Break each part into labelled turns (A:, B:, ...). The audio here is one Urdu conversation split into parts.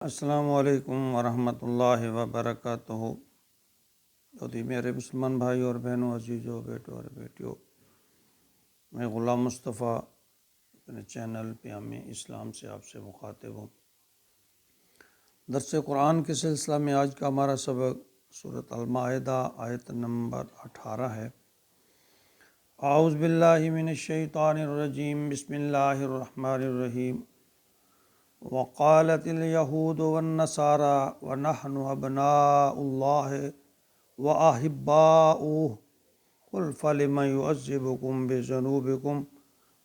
A: السلام علیکم ورحمۃ اللہ وبرکاتہ۔ میرے مسلمان بھائی اور بہنوں، عزیزوں، بیٹوں اور بیٹیوں، میں غلام مصطفیٰ اپنے چینل پیام اسلام سے آپ سے مخاطب ہوں۔ درس قرآن کے سلسلہ میں آج کا ہمارا سبق سورۃ المائدہ آیت نمبر 18 ہے۔ اعوذ باللہ من الشیطان الرجیم، بسم اللہ الرحمن الرحیم۔ وقالت اليهود والنصارى ونحن أبناء الله وأحباؤه قل فلم يعذبكم بذنوبكم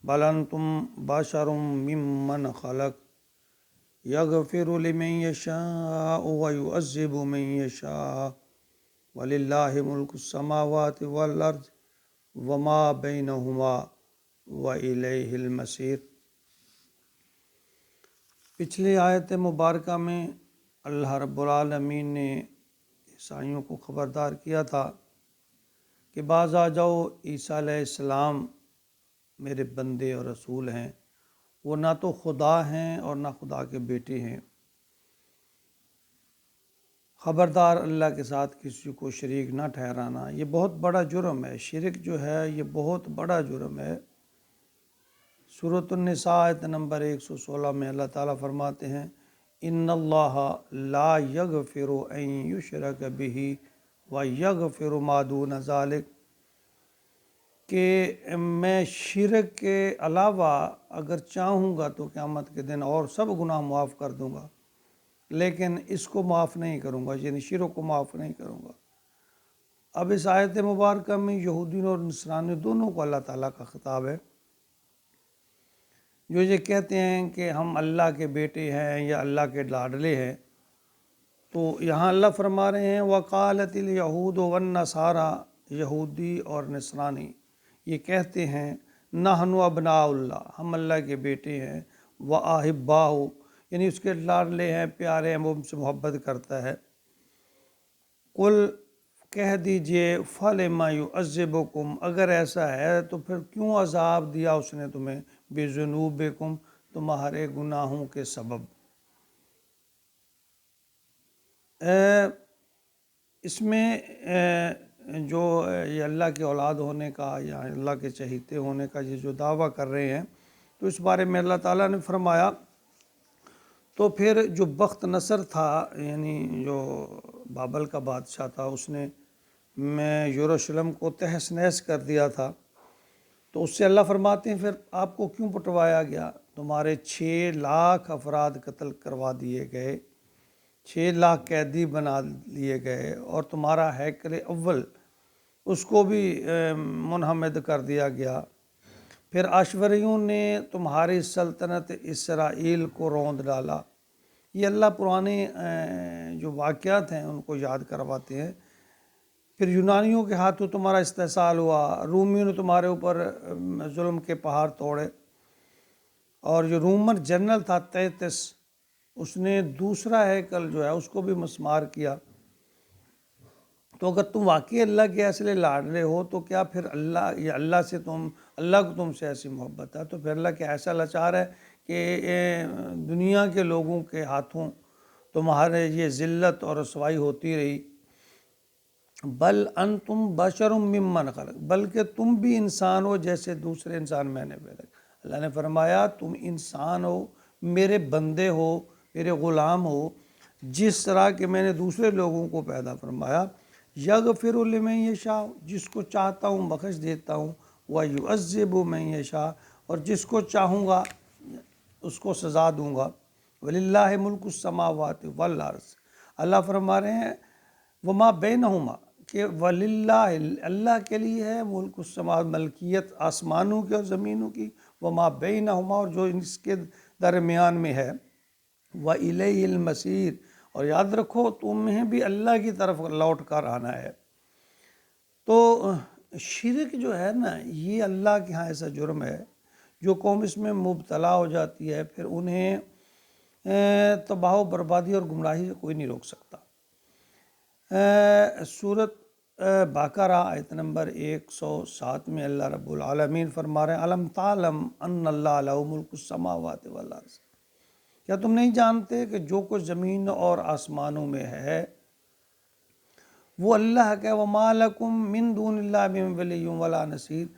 A: بل أنتم بشر ممن خلق يغفر لمن يشاء ويعذب من يشاء ولله ملك السماوات والأرض وما بينهما وإليه المصير۔ پچھلی آیت مبارکہ میں اللہ رب العالمین نے عیسائیوں کو خبردار کیا تھا کہ باز آ جاؤ، عیسیٰ علیہ السلام میرے بندے اور رسول ہیں، وہ نہ تو خدا ہیں اور نہ خدا کے بیٹے ہیں۔ خبردار، اللہ کے ساتھ کسی کو شریک نہ ٹھہرانا، یہ بہت بڑا جرم ہے۔ شرک جو ہے یہ بہت بڑا جرم ہے۔ سورۃ النساء آیت نمبر 116 میں اللہ تعالیٰ فرماتے ہیں، ان اللہ لا یغفر ان یشرک بہ ویغفر ما دون ذلک، کہ میں شرک کے علاوہ اگر چاہوں گا تو قیامت کے دن اور سب گناہ معاف کر دوں گا، لیکن اس کو معاف نہیں کروں گا، یعنی شرک کو معاف نہیں کروں گا۔ اب اس آیت مبارکہ میں یہودیوں اور نصرانی دونوں کو اللہ تعالیٰ کا خطاب ہے، جو یہ کہتے ہیں کہ ہم اللہ کے بیٹے ہیں یا اللہ کے لاڈلے ہیں۔ تو یہاں اللہ فرما رہے ہیں، وقالت الیہود والنصارى، یہودی اور نصرانی یہ کہتے ہیں، نحن ابناء اللہ، ہم اللہ کے بیٹے ہیں، واحباؤہ، یعنی اس کے لاڈلے ہیں، پیارے ہیں، وہ ہم سے محبت کرتا ہے۔ قل، کہہ دیجئے، فَلِمَ يُعَذِّبُكُمْ، اگر ایسا ہے تو پھر کیوں عذاب دیا اس نے تمہیں، بِذُنُوبِكُمْ، تمہارے گناہوں کے سبب۔ اس میں جو یہ اللہ کی اولاد ہونے کا یا اللہ کے چہیتے ہونے کا یہ جو دعویٰ کر رہے ہیں، تو اس بارے میں اللہ تعالیٰ نے فرمایا، تو پھر جو بخت نصر تھا، یعنی جو بابل کا بادشاہ تھا، اس نے میں یروشلم کو تہس نہس کر دیا تھا، تو اس سے اللہ فرماتے ہیں پھر آپ کو کیوں پٹوایا گیا؟ تمہارے 6 لاکھ افراد قتل کروا دیے گئے، 6 لاکھ قیدی بنا لیے گئے، اور تمہارا ہیکل اول اس کو بھی منہدم کر دیا گیا۔ پھر اشوریوں نے تمہاری سلطنت اسرائیل کو روند ڈالا۔ یہ اللہ پرانے جو واقعات ہیں ان کو یاد کرواتے ہیں۔ پھر یونانیوں کے ہاتھوں تمہارا استحصال ہوا، رومیوں نے تمہارے اوپر ظلم کے پہاڑ توڑے، اور جو رومن جنرل تھا تیتس، اس نے دوسرا ہیکل جو ہے اس کو بھی مسمار کیا۔ تو اگر تم واقعی اللہ کے اصل لاڈلے ہو تو کیا پھر اللہ کو تم سے ایسی محبت ہے، تو پھر اللہ کے ایسا لاچار ہے کہ دنیا کے لوگوں کے ہاتھوں تمہارے یہ ذلت اور رسوائی ہوتی رہی۔ بل انتم بشر ممن خلق، بلکہ تم بھی انسان ہو جیسے دوسرے انسان میں نے پیدا کیا۔ اللہ نے فرمایا تم انسان ہو، میرے بندے ہو، میرے غلام ہو، جس طرح کہ میں نے دوسرے لوگوں کو پیدا فرمایا۔ یغفر لمن یشاء، جس کو چاہتا ہوں بخش دیتا ہوں، ویعذب من یشاء، اور جس کو چاہوں گا اس کو سزا دوں گا۔ وللہ ملک السماوات والارض، اللہ فرما رہے ہیں وما بینہما، کہ وللہ، اللہ کے لیے ہے ملک السماوات، ملکیت آسمانوں کی اور زمینوں کی، وما بینہما، اور جو اس کے درمیان میں ہے، وإلیہ المصیر، اور یاد رکھو تمہیں بھی اللہ کی طرف لوٹ کر آنا ہے۔ تو شرک جو ہے نا، یہ اللہ کے ہاں ایسا جرم ہے، جو قوم اس میں مبتلا ہو جاتی ہے پھر انہیں تباہ و بربادی اور گمراہی سے کوئی نہیں روک سکتا۔ سورۃ بقرہ آیت نمبر 107 میں اللہ رب العالمین فرما رہے ہیں، الم تعلم ان اللہ لہ ملک السماوات والارض، کیا تم نہیں جانتے کہ جو کچھ زمین اور آسمانوں میں ہے وہ اللہ کا، وَمَا لَكُم مِّن دُونِ اللَّهِ مِن وَلِيٍّ وَلَا نَصِيرٍ،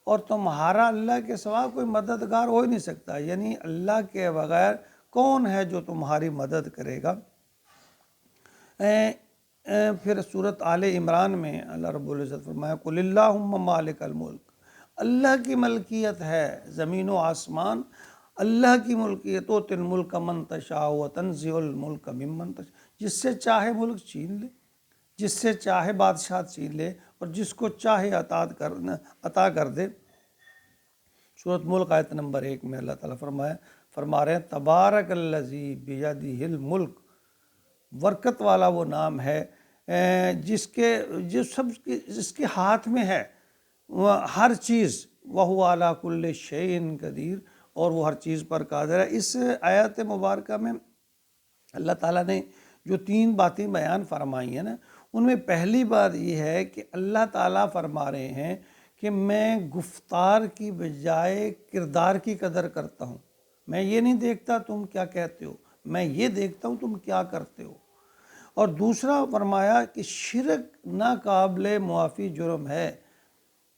A: اور تمہارا اللہ کے سوا کوئی مددگار ہو ہی نہیں سکتا، یعنی اللہ کے بغیر کون ہے جو تمہاری مدد کرے گا۔ پھر سورۃ آل عمران میں اللہ رب العزت فرمایا قُلِ اللَّهُمَّ مَالِكَ الْمُلْكِ، اللہ کی ملکیت ہے زمین و آسمان، اللہ کی ملکیت، تُؤْتِي الْمُلْكَ مَن تَشَاءُ وَتَنزِعُ الْمُلْكَ مِمَّن تَشَاءُ، جس سے چاہے ملک چھین لے، جس سے چاہے بادشاہ چھین لے، اور جس کو چاہے عطا کر دے۔ سورۃ ملک آیت نمبر 1 میں اللہ تعالیٰ فرما رہے ہیں تبارک الذی بیدہ الملک، برکت والا وہ نام ہے جس کے ہاتھ میں ہے ہر چیز، وَهُوَ عَلَىٰ كُلِّ شَيْءٍ قدیر، اور وہ ہر چیز پر قادر ہے۔ اس آیت مبارکہ میں اللہ تعالیٰ نے جو 3 باتیں بیان فرمائی ہیں نا، ان میں پہلی بات یہ ہے کہ اللہ تعالیٰ فرما رہے ہیں کہ میں گفتار کی بجائے کردار کی قدر کرتا ہوں، میں یہ نہیں دیکھتا تم کیا کہتے ہو، میں یہ دیکھتا ہوں تم کیا کرتے ہو۔ اور دوسرا فرمایا کہ شرک ناقابل معافی جرم ہے،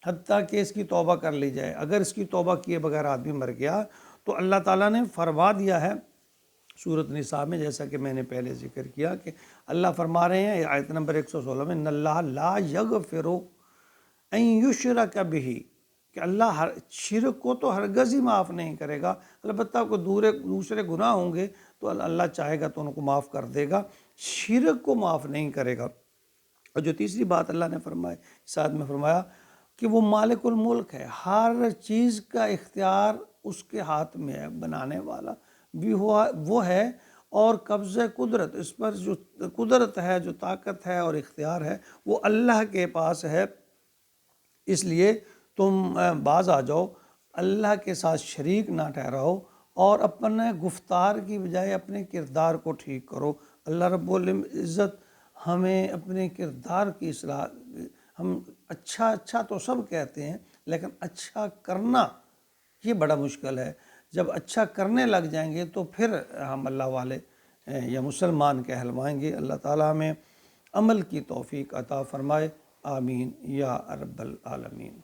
A: حتیٰ کہ اس کی توبہ کر لی جائے، اگر اس کی توبہ کیے بغیر آدمی مر گیا تو اللہ تعالیٰ نے فرما دیا ہے سورۃ نساء میں، جیسا کہ میں نے پہلے ذکر کیا کہ اللہ فرما رہے ہیں آیت نمبر 116 میں ان اللہ لا یغفر ان یشرک بہ، کہ اللہ شرک کو تو ہرگز ہی معاف نہیں کرے گا، البتہ کوئی دوسرے گناہ ہوں گے تو اللہ چاہے گا تو ان کو معاف کر دے گا، شرک کو معاف نہیں کرے گا۔ اور جو تیسری بات اللہ نے فرمائی اس آیت میں فرمایا کہ وہ مالک الملک ہے، ہر چیز کا اختیار اس کے ہاتھ میں ہے، بنانے والا بھی وہ ہے، اور قبضہ قدرت، اس پر جو قدرت ہے، جو طاقت ہے اور اختیار ہے وہ اللہ کے پاس ہے۔ اس لیے تم باز آ جاؤ، اللہ کے ساتھ شریک نہ ٹھہراؤ، اور اپنے گفتار کی بجائے اپنے کردار کو ٹھیک کرو۔ اللہ رب العزت ہمیں اپنے کردار کی اصلاح، ہم اچھا تو سب کہتے ہیں لیکن اچھا کرنا یہ بڑا مشکل ہے، جب اچھا کرنے لگ جائیں گے تو پھر ہم اللہ والے یا مسلمان کہلوائیں گے۔ اللہ تعالیٰ ہمیں عمل کی توفیق عطا فرمائے، آمین یا رب العالمین۔